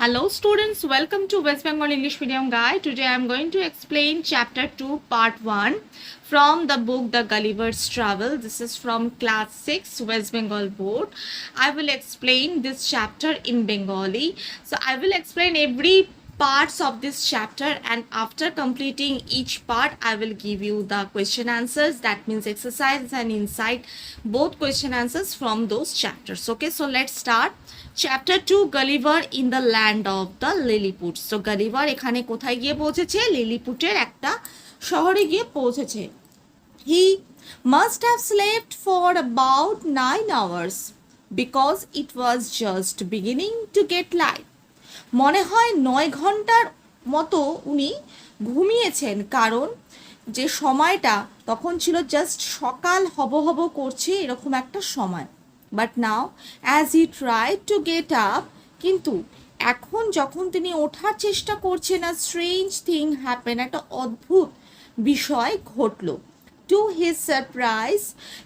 Hello students, welcome to West Bengal English Medium Guide. Today I am going to explain chapter 2 part 1 from the book The Gullivers Travel. This is from class 6 West Bengal board. I will explain this chapter in Bengali. So I will explain every parts of this chapter, and after completing each part I will give you the question answers, that means exercise and insight, both question answers from those chapters. Okay, so let's start. Chapter 2 Gulliver in the land of the Lilliputs. তো Gulliver এখানে কোথায় গিয়ে পৌঁছেছে? লিলিপুটের একটা শহরে গিয়ে পৌঁছেছে। He must have slept for about 9 hours because it was just beginning to get light. মনে হয় 9 ঘন্টার মতো উনি ঘুমিয়েছেন, কারণ যে সময়টা তখন ছিল জাস্ট সকাল হব হব করছে এরকম একটা সময়। But now as he tried to get up, কিন্তু এখন যখন তিনি ওঠার চেষ্টা করছেন, আ স্ট্রেঞ্জ থিং হ্যাপেন, একটা অদ্ভুত বিষয় ঘটল। To his surprise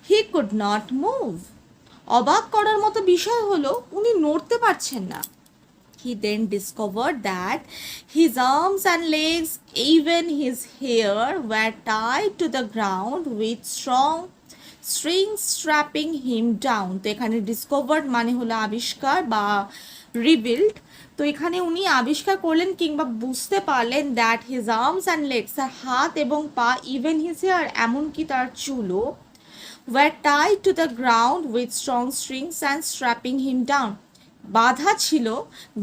he could not move. অবাক করার মতো বিষয় হলো উনি নড়তে পারছেন না। He then discovered that his arms and legs, even his hair, were tied to the ground with strong strings strapping him down. তো এখানে ডিসকভার্ড মানে হলো আবিষ্কার বা রিভিল্ড। তো এখানে উনি আবিষ্কার করলেন কিংবা বুঝতে পারলেন that his arms and legs, তার হাত এবং পা, ইভেন হিজ হেয়ার, এমনকি তার চুলও, were tied to the ground with strong strings and strapping him down, বাধা ছিল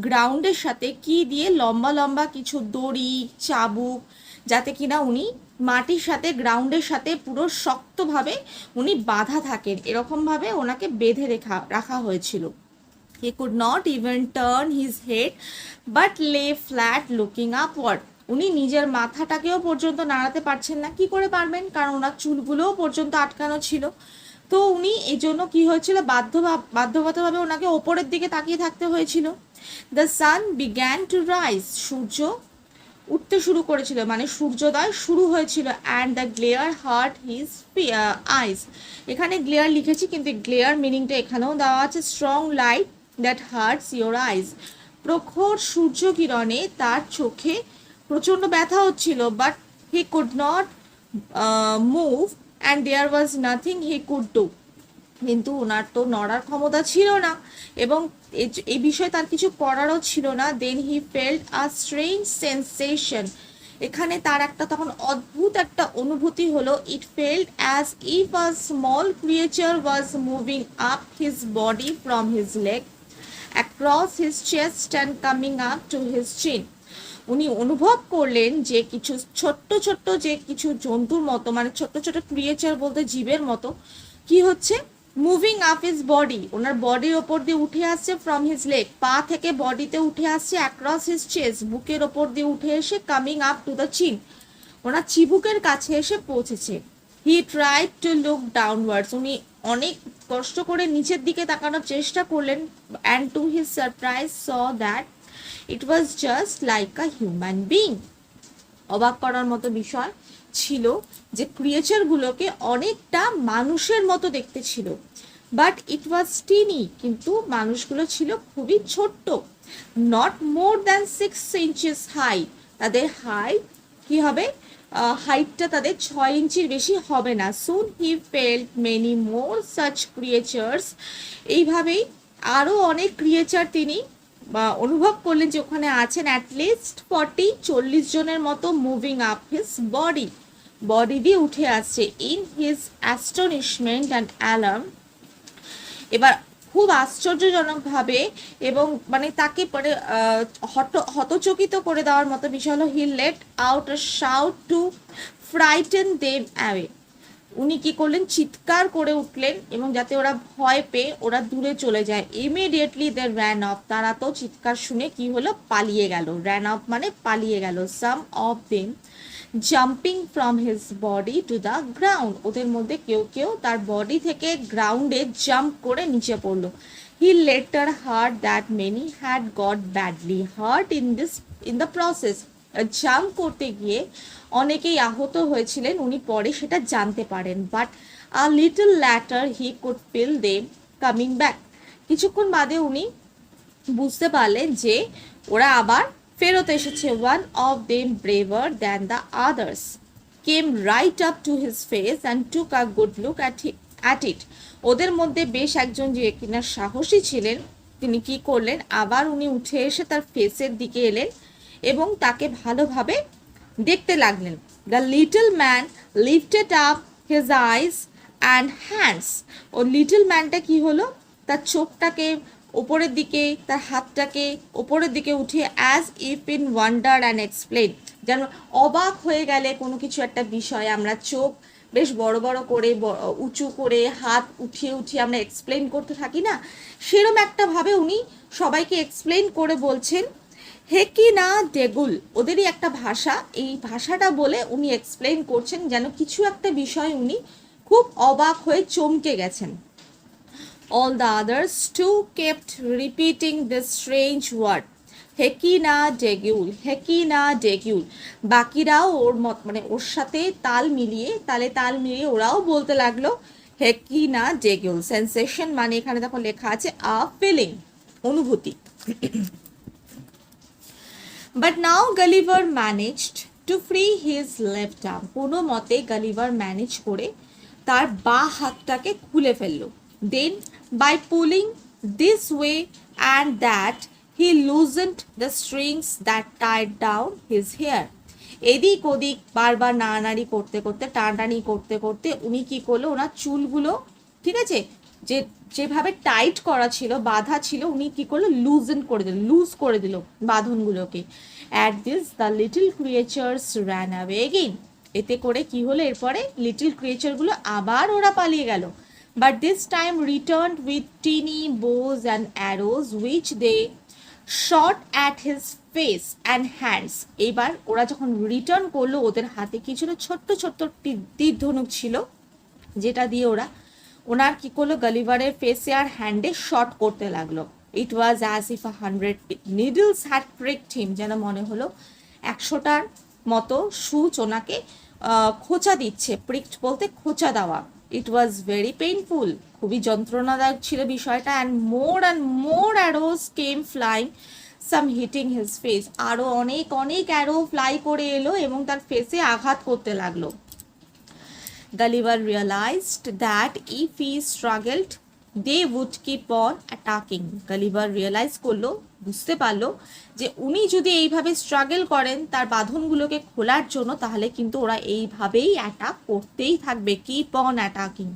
গ্রাউন্ডের সাথে কি দিয়ে? লম্বা লম্বা কিছু দড়ি, চাবুক, যাতে কিনা উনি মাটির সাথে গ্রাউন্ডের সাথে পুরো শক্তভাবে উনি বাধা থাকেন, এরকমভাবে ওনাকে বেঁধে রাখা হয়েছিল। হি could not even turn his head but লে ফ্ল্যাট লুকিং আপওয়ার্ড। উনি নিজের মাথাটাকেও পর্যন্ত নাড়াতে পারছেন না। কি করে পারবেন? কারণ ওনার চুলগুলোও পর্যন্ত আটকানো ছিল। তো উনি এই জন্য কী হয়েছিল, বাধ্যগতভাবে ওনাকে ওপরের দিকে তাকিয়ে থাকতে হয়েছিল। The sun began to rise, সূর্য উঠতে শুরু করেছিল, মানে সূর্যোদয় শুরু হয়েছিল। And the glare hurt his eyes. এখানে গ্লেয়ার লিখেছি, কিন্তু গ্লেয়ার মিনিংটা এখানেও দেওয়া আছে, strong light that hurts your eyes. প্রখর সূর্য কিরণে তার চোখে প্রচণ্ড ব্যথা হচ্ছিল। But he could not move and there was nothing he could do. কিন্তু ওনার তো নড়ার ক্ষমতা ছিল না এবং এই বিষয়ে তার কিছু করারও ছিল না। Then he felt a strange sensation. এখানে তার একটা তখন অদ্ভুত একটা অনুভূতি হলো। It felt as if a small creature was moving up his body from his leg across his chest and coming up to his chin. উনি অনুভব করলেন যে কিছু ছোট্ট ছোট্ট যে কিছু জন্তুর মতো, মানে ছোট্ট ছোট্ট ক্রিয়েচার বলতে জীবের মতো, কি হচ্ছে? মুভিং আপ হিজ বডি, ওনার বডির ওপর দিয়ে উঠে আসছে, ফ্রম হিজ লেগ, পা থেকে বডিতে উঠে আসছে, অ্যাক্রস হিজ চেস্ট, বুকের ওপর দিয়ে উঠে এসে, কামিং আপ টু দ্য চিন, ওনার চিবুকের কাছে এসে পৌঁছেছে। He tried to look downwards, উনি অনেক কষ্ট করে নিচের দিকে তাকানোর চেষ্টা করলেন। And to his surprise saw that it was just like a human being. অবাক করার মতো বিষয় ছিল যে ক্রিয়েচারগুলোকে অনেকটা মানুষের মতো দেখতে ছিল। বাট ইট ওয়াজ টিনি, কিন্তু মানুষগুলো ছিল খুবই ছোট্ট। Not more than 6 inches high, তাদের হাইট কি হবে? হাইটটা তাদের 6 ইঞ্চির বেশি হবে না। Soon he felt many more such creatures, এইভাবেই আরও অনেক ক্রিয়েচার তিনি অনুভব করলেন যে ওখানে আছেন। অ্যাটলিস্ট 40 জনের মতো মুভিং আপ হিজ বডি দিয়ে উঠে আসছে। In his astonishment and alarm, এবার খুব আশ্চর্যজনকভাবে এবং মানে তাকে পরে হতচকিত করে দেওয়ার মতো বিষয় হলো, he let out a shout to frighten them away. উনি কি করলেন? চিৎকার করে উঠলেন এবং যাতে ওরা ভয় পেয়ে ওরা দূরে চলে যায়। ইমিডিয়েটলি দে র্যান অফ, তারা তো চিৎকার শুনে কি হলো? পালিয়ে গেল। র্যান অফ মানে পালিয়ে গেল। Some of them jumping from his body to the ground, ওদের মধ্যে কেউ কেউ তার বডি থেকে গ্রাউন্ডে জাম্প করে নিচে পড়লো। He later heard that many had got badly hurt in the process. Jump করতে গিয়ে অনেকেই আহত হয়েছিলেন, উনি পরে সেটা জানতে পারেন। But a little later he could feel them coming back, কিছুক্ষণ বাদে উনি বুঝতে পারলেন যে ওরা আবার ফেরত এসেছে। One of them braver than the others came right up to his face and took a good look at it. ওদের মধ্যে বেশ একজন যে কিনা সাহসী ছিলেন, তিনি কি করলেন, আবার উনি উঠে এসে তার ফেসের দিকে এলেন এবং তাকে ভালোভাবে দেখতে লাগলেন। The little man lifted up his eyes and hands. ও লিটল ম্যানটা কি হলো, তার চোখটাকে ওপরের দিকে, তার হাতটাকে ওপরের দিকে উঠিয়ে as if in wonder and explain, যেন অবাক হয়ে গেলে কোনো কিছু একটা বিষয় আমরা চোখ বেশ বড় বড় করে উঁচু করে হাত উঠিয়ে উঠিয়ে আমরা এক্সপ্লেন করতে থাকি না, সেরম একটা ভাবে উনি সবাইকে এক্সপ্লেন করে বলছেন হেকি না ডেগুল, ওদেরই একটা ভাষা, এই ভাষাটা বলে উনি এক্সপ্লেন করছেন যেন কিছু একটা বিষয় উনি খুব অবাক হয়ে চমকে গেছেন। All the others too kept repeating this strange word. হেকিনা ডেগুল, হেকিনা ডেগুল। বাকিরাও ওর মানে ওর সাথে তাল মিলিয়ে ওরাও বলতে লাগলো হেকিনা ডেগুল। সেন্সেশন মানে এখানে দেখো লেখা আছে আ ফিলিং, অনুভূতি। But now Gulliver managed to free his left arm. কোনো মতে গালিভার ম্যানেজ করে তার বা হাতটাকে খুলে ফেললো। Then by pulling this way and that he loosened the strings that tied down his hair. এদিক ওদিক বারবার নাড়ানাড়ি করতে করতে, টানাটানি করতে করতে উনি কি করলো, ওনার চুলগুলো ঠিক আছে যেভাবে টাইট করা ছিল, বাঁধা ছিল, উনি কি করলো, লুজ করে দিল বাঁধনগুলোকে। At this the little creatures ran away again. এতে করে কি হলো, এরপরে লিটল ক্রিয়েচারগুলো আবার ওরা পালিয়ে গেল। But this time returned with tiny bows and arrows which they shot at his face and hands. এবার ওরা যখন রিটার্ন করলো, ওদের হাতে কি ছিল, ছোট্ট ছোট্ট তীর ধনুক ছিল, যেটা দিয়ে ওনার কি করলো, গালিভারের ফেসে আর হ্যান্ডে শট করতে লাগলো। It was as if 100 needles had pricked him, যেন মনে হলো 100টার মতো সুচ ওনাকে খোঁচা দিচ্ছে। প্রিকড বলতে খোঁচা দেওয়া। ইট ওয়াজ ভেরি পেইনফুল, খুবই যন্ত্রণাদায়ক ছিল বিষয়টা। And more arrows came flying, some hitting his face. আরও অনেক অ্যারো ফ্লাই করে এলো এবং তার ফেসে আঘাত করতে লাগলো। Gulliver realized that if he struggled, they would keep on attacking. Gulliver realize করলো, বুঝতে পারলো যে উনি যদি এইভাবে স্ট্রাগল করেন তার বাঁধনগুলোকে খোলার জন্য, তাহলে কিন্তু ওরা এইভাবেই অ্যাটাক করতেই থাকবে, keep on attacking.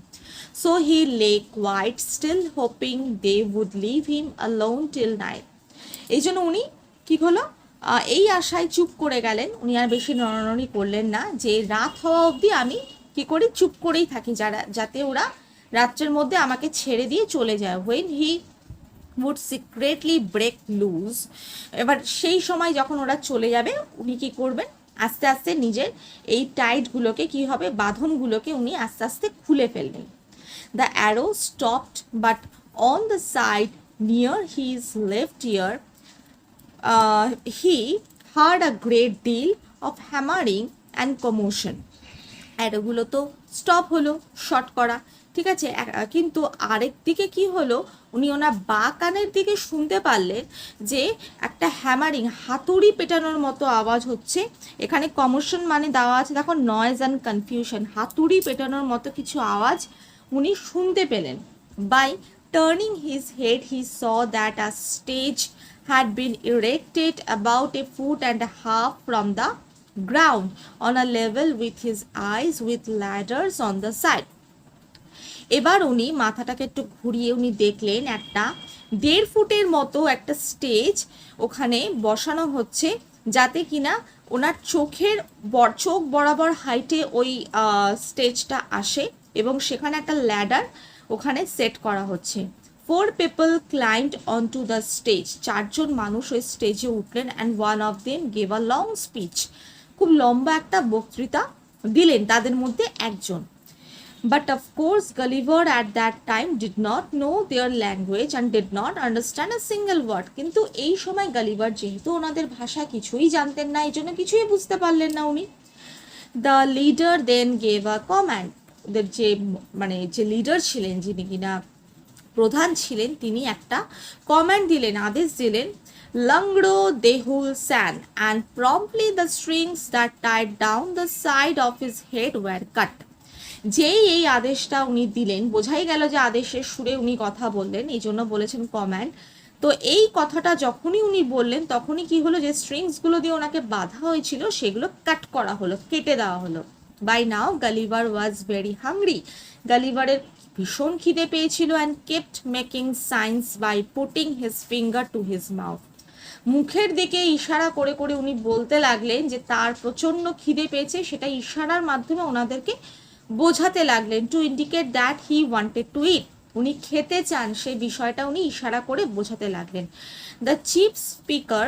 So he lay quite still, hoping they would leave him alone till night. এই জন্য উনি কি হলো, এই আশায় চুপ করে গেলেন, উনি আর বেশি নড়ানড়ি করলেন না, যে রাত হওয়া অবধি আমি কি করি, চুপ করেই থাকি, যাতে ওরা রাত্রের মধ্যে আমাকে ছেড়ে দিয়ে চলে যায়। when he would secretly break loose, এবার সেই সময় যখন ওরা চলে যাবে, উনি কি করবেন, আস্তে আস্তে নিজের এই টাইটগুলোকে কি হবে, বাঁধনগুলোকে উনি আস্তে আস্তে খুলে ফেলবেন। the arrow stopped but on the side near his left ear he heard a great deal of hammering and commotion. অ্যারোগুলো তো স্টপ হলো, শর্ট করা, ঠিক আছে, কিন্তু আরেক দিকে কি হলো, উনি ওনার বা কানের দিকে শুনতে পারলেন যে একটা হ্যামারিং, হাতুড়ি পেটানোর মতো আওয়াজ হচ্ছে। এখানে কমোশন মানে দেওয়া আছে দেখো, নয়েজ অ্যান্ড কনফিউশন, হাতুড়ি পেটানোর মতো কিছু আওয়াজ উনি শুনতে পেলেন। By turning his head he saw that a stage had been erected about a foot and a half from the ground on a level with his eyes with ladders on the side. এবার উনি মাথাটাকে একটু ঘুরিয়ে উনি দেখলেন একটা 1.5 ফুটের মতো একটা স্টেজ ওখানে বসানো হচ্ছে, যাতে কিনা ওনার চোখ বরাবর হাইটে ওই স্টেজটা আসে এবং সেখানে একটা ল্যাডার ওখানে সেট করা হচ্ছে। 4 people climbed onto the stage. 4 জন মানুষ ওই স্টেজে উঠলেন and one of them gave a long speech. খুব লম্বা একটা বক্তৃতা দিলেন তাদের মধ্যে একজন। But of course Gulliver at that time did not know their language and did not understand a single word. কিন্তু এই সময় গালিভার যেহেতু ওনাদের ভাষা কিছুই জানতেন না, এই জন্য কিছুই বুঝতে পারলেন না উনি। The leader then gave a command. ওদের যে লিডার ছিলেন, যিনি কিনা প্রধান ছিলেন, তিনি একটা কমান্ড দিলেন, আদেশ দিলেন, Langro Dehul San, and promptly the strings that tied down the side of his head were cut. যেই এই আদেশটা উনি দিলেন, বোঝাই গেল যে আদেশের সুরে উনি কথা বললেন, এই জন্য বলেছেন কমান্ড। তো এই কথাটা যখনই উনি বললেন তখনই কি হলো, যে স্ট্রিংসগুলো দিয়ে ওনাকে বাঁধা হয়েছিল সেগুলো কাট করা হলো, কেটে দেওয়া হলো। By now Gulliver was very hungry, গালিভারের ভীষণ খিদে পেয়েছিল, and kept making signs by putting his finger to his mouth, মুখের দিকে ইশারা করে করে উনি বলতে লাগলেন যে তার প্রচণ্ড খিদে পেয়েছে, সেটা ইশারার মাধ্যমে ওনাদেরকে বোঝাতে লাগলেন, to indicate that he wanted to eat, উনি খেতে চান সেই বিষয়টা উনি ইশারা করে বোঝাতে লাগলেন। দ্য চিফ স্পিকার,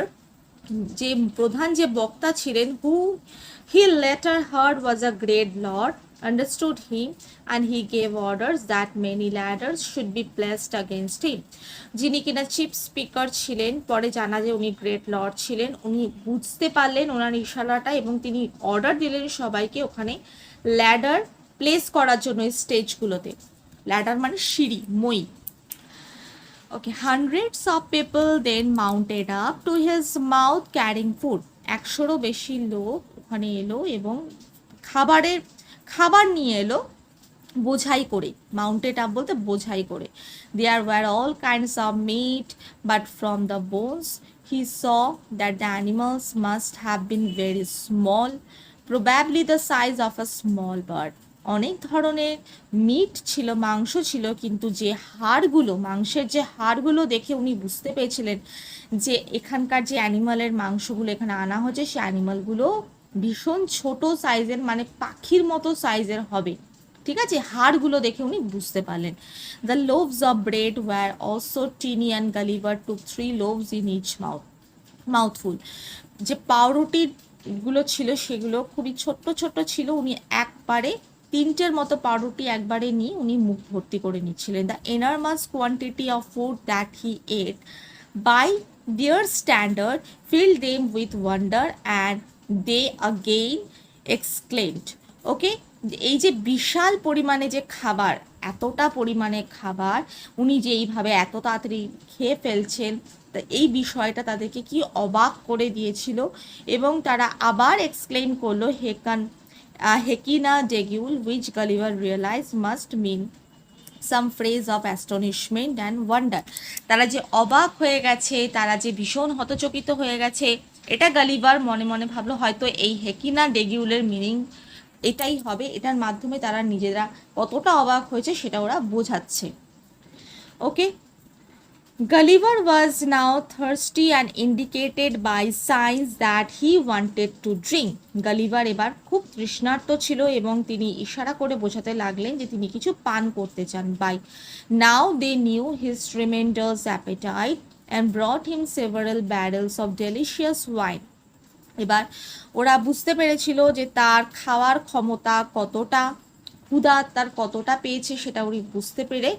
যে প্রধান যে বক্তা ছিলেন, who he later heard was a great lord, understood him, and he gave orders that many ladders should be placed against him, যিনি কিনা চিফ স্পিকার ছিলেন, পরে জানা যে উনি গ্রেট লর্ড ছিলেন, উনি বুঝতে পারলেন ওনার ইশারাটা এবং তিনি অর্ডার দিলেন সবাইকে ওখানে ল্যাডার প্লেস করার জন্য স্টেজগুলোতে। ল্যাডার মানে সিঁড়ি, মই। Okay, hundreds of people then mounted up to his mouth carrying food, 100রও বেশি লোক ওখানে এলো এবং খাবার নিয়ে এলো বোঝাই করে, মাউন্টেড আপ বলতে বোঝাই করে। There were all kinds of meat but from the bones he saw that the animals must have been very small, probably the size of a small bird, অনেক ধরনের মিট ছিল, মাংস ছিল, কিন্তু যে হাড়গুলো, মাংসের যে হাড়গুলো দেখে উনি বুঝতে পেরেছিলেন যে এখানকার যে অ্যানিমালের মাংসগুলো এখানে আনা হচ্ছে সে অ্যানিমালগুলো ভীষণ ছোট সাইজের, মানে পাখির মতো সাইজের হবে, ঠিক আছে, হাড়গুলো দেখে উনি বুঝতে পারলেন। The loaves of bread were also tiny, and Gulliver took 3 loaves in each mouthful, যে পাউরুটিগুলো ছিল সেগুলো খুবই ছোট্ট ছোট্ট ছিল, উনি একবারে 3টের মতো পাউরুটি একবারে নিয়ে উনি মুখ ভর্তি করে নিচ্ছিলেন। The enormous quantity of food that he ate by their standard filled them with wonder, and they again exclaimed. Okay, এই যে বিশাল পরিমাণে যে খাবার, এতটা পরিমাণে খাবার উনি যে এইভাবে এত তাড়াতাড়ি খেয়ে ফেলছেন, তা এই বিষয়টা তাদেরকে কি অবাক করে দিয়েছিল, এবং তারা আবার এক্সক্লেম করলো hekinah degul, which Gulliver realise must mean some phrase of astonishment and wonder, তারা যে অবাক হয়ে গেছে, তারা যে ভীষণ হতচকিত হয়ে গেছে, এটা গালিভার মনে মনে ভাবলো হয়তো এই হেকিনা ডেগিউলের মিনিং এটাই হবে, এটার মাধ্যমে তারা নিজেরা কতটা অবাক হয়েছে সেটা ওরা বোঝাচ্ছে। ওকে, Gulliver was now thirsty and indicated by signs that he wanted to drink. Gulliver এবার খুব তৃষ্ণার্ত ছিল এবং তিনি ইশারা করে বোঝাতে লাগলেন যে তিনি কিছু পান করতে চান। By now they knew his tremendous appetite and brought him several barrels of delicious wine. এবার ওরা বুঝতে পেরেছিল যে তার খাওয়ার ক্ষমতা কতটা, ক্ষুধা তার কতটা পেয়েছে সেটা উনি বুঝতে পেরে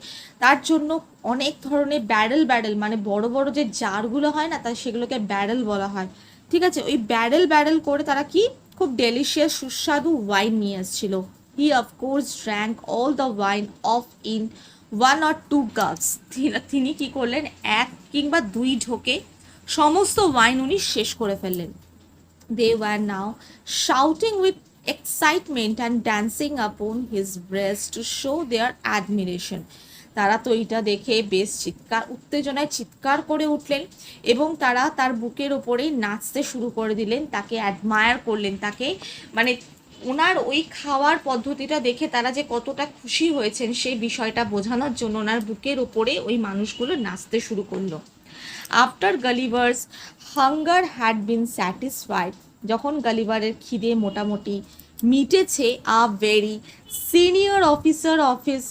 তার জন্য অনেক ধরনের ব্যারেল মানে বড় বড় যে জারগুলো হয় না, তার সেগুলোকে ব্যারেল বলা হয়, ঠিক আছে, ওই ব্যারেল করে তারা কি খুব ডেলিশিয়াস সুস্বাদু ওয়াইন নিয়ে এসেছিল। He of course drank all the wine off in 1 or 2 gulps, তিনি কি করলেন 1 কিংবা 2 ঢোকে সমস্ত ওয়াইন উনি শেষ করে ফেললেন। They were now shouting with excitement and dancing upon his breast to show their admiration. তারা তো এটা দেখে বেশ উত্তেজনায় চিৎকার করে উঠলেন এবং তারা তার বুকের ওপরেই নাচতে শুরু করে দিলেন, তাকে অ্যাডমায়ার করলেন, তাকে মানে ওনার ওই খাওয়ার পদ্ধতিটা দেখে তারা যে কতটা খুশি হয়েছেন সেই বিষয়টা বোঝানোর জন্য ওনার বুকের ওপরে ওই মানুষগুলো নাচতে শুরু করলো। After Gulliver's hunger had been satisfied, যখন গালিভারের খিদে মোটামুটি মিটেছে, a very senior officer of his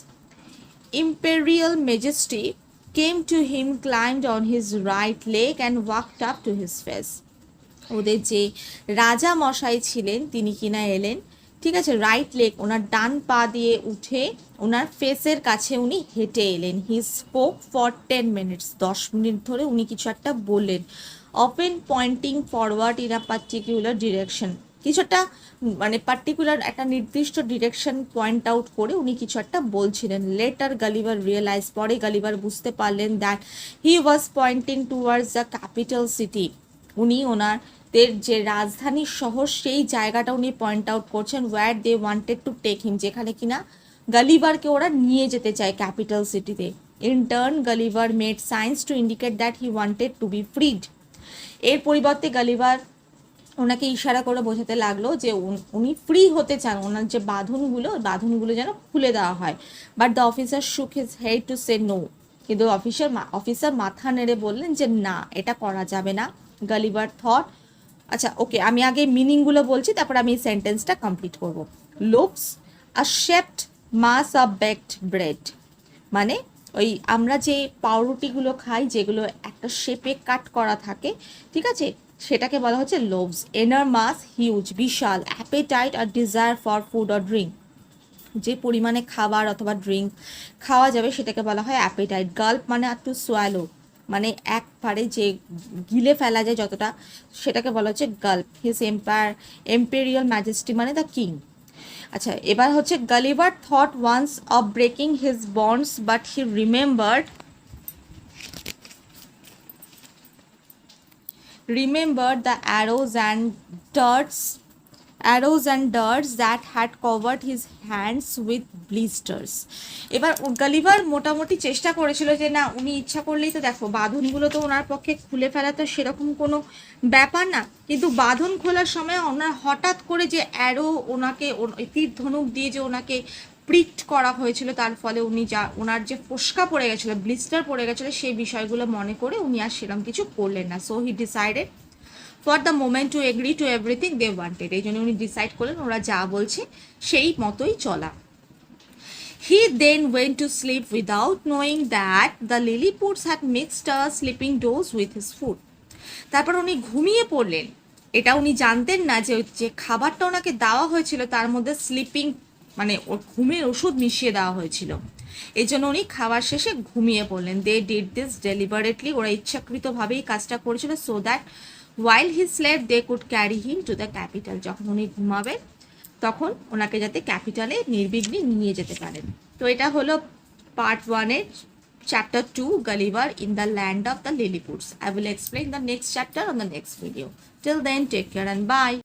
imperial majesty came to him, climbed on his right leg and walked up to his face. ওদের যে রাজা মশাই ছিলেন তিনি কিনা এলেন, ঠিক আছে, রাইট লেগ ওনার ডান পা দিয়ে উঠে ওনার ফেসের কাছে উনি হেঁটে এলেন। He spoke for 10 minutes, 10 minute ধরে উনি কিছু একটা বললেন। Often pointing forward in a particular direction, কিছু একটা মানে পার্টিকুলার একটা নির্দিষ্ট ডিরেকশন পয়েন্ট আউট করে উনি কিছু একটা বলছিলেন। লেটার গালিভার রিয়েলাইজ, পরে গালিভার বুঝতে পারলেন that he was pointing towards the capital city, উনি ওনাদের যে রাজধানীর শহর সেই জায়গাটা উনি পয়েন্ট আউট করছেন, where they wanted to take him, যেখানে কিনা গালিভারকে ওরা নিয়ে যেতে চায় ক্যাপিটাল সিটিতে। In turn Gulliver made signs to indicate that he wanted to be freed. এর পরিবর্তে গালিভার ওনাকে ইশারা করে বোঝাতে লাগলো যে উনি ফ্রি হতে চান, ওনার যে বাঁধনগুলো যেন খুলে দেওয়া হয়। But the officer shook his head to say no, কিন্তু অফিসার মাথা নেড়ে বললেন যে না, এটা করা যাবে না। গালিভার থট, আচ্ছা ওকে, আমি আগে মিনিংগুলো বলছি, তারপর আমি এই সেন্টেন্সটা কমপ্লিট করব। Loaves a shaped mass of baked bread, মানে ওই আমরা যে পাউরুটিগুলো খাই যেগুলো একটা শেপে কাট করা থাকে, ঠিক আছে, সেটাকে বলা হচ্ছে লোভস। এনার মাস হিউজ, বিশাল। অ্যাপেটাইট আর desire for food or drink, যে পরিমাণে খাবার অথবা ড্রিঙ্ক খাওয়া যাবে সেটাকে বলা হয় অ্যাপেটাইট। গাল্প মানে টু সোয়ালো, মানে একবারে যে গিলে ফেলা যায় যতটা, সেটাকে বলা হচ্ছে গাল্প। হিজ এম্পেরিয়াল ম্যাজেস্টি মানে দ্য কিং। আচ্ছা, এবার হচ্ছে Gulliver thought once of breaking his bonds but he remembered the arrows and darts that had covered his hands with blisters. এবার গালিভার মোটামুটি চেষ্টা করেছিল যে না, উনি ইচ্ছা করলেই তো, দেখো বাঁধনগুলো তো ওনার পক্ষে খুলে ফেলা তো সেরকম কোনো ব্যাপার না, কিন্তু বাঁধন খোলার সময় ওনার হঠাৎ করে যে অ্যারো ওনাকে তীর ধনুক দিয়ে যে ওনাকে প্রিট করা হয়েছিল, তার ফলে উনি ওনার যে ফোস্কা পড়ে গেছিলো, ব্লিস্টার পড়ে গেছিলো, সেই বিষয়গুলো মনে করে উনি আর সেরকম কিছু করলেন না। So he decided for the moment to agree to everything they wanted, এই জন্য উনি ডিসাইড করলেন ওরা যা বলছে সেই মতোই চলা। He then went to sleep without knowing that the Lilliputs had mixed a sleeping dose with his food. তারপর উনি ঘুমিয়ে পড়লেন, এটা উনি জানতেন না যে খাবারটা ওনাকে দেওয়া হয়েছিল তার মধ্যে স্লিপিং মানে ঘুমের ওষুধ মিশিয়ে দেওয়া হয়েছিল, এই জন্য উনি খাবার শেষে ঘুমিয়ে পড়লেন। দে ডিড দিস ডেলিবারেটলি, ওরা ইচ্ছাকৃতভাবেই কাজটা করেছিল, so that while he slept they could carry him to the capital, যখন উনি ঘুমাবেন তখন ওনাকে যাতে ক্যাপিটালে নির্বিঘ্নে নিয়ে যেতে পারেন। তো এটা হলো part 1-এর chapter 2, Gulliver in the land of the Lilliputs. I will explain the next chapter on the next video. Till then, take care and bye.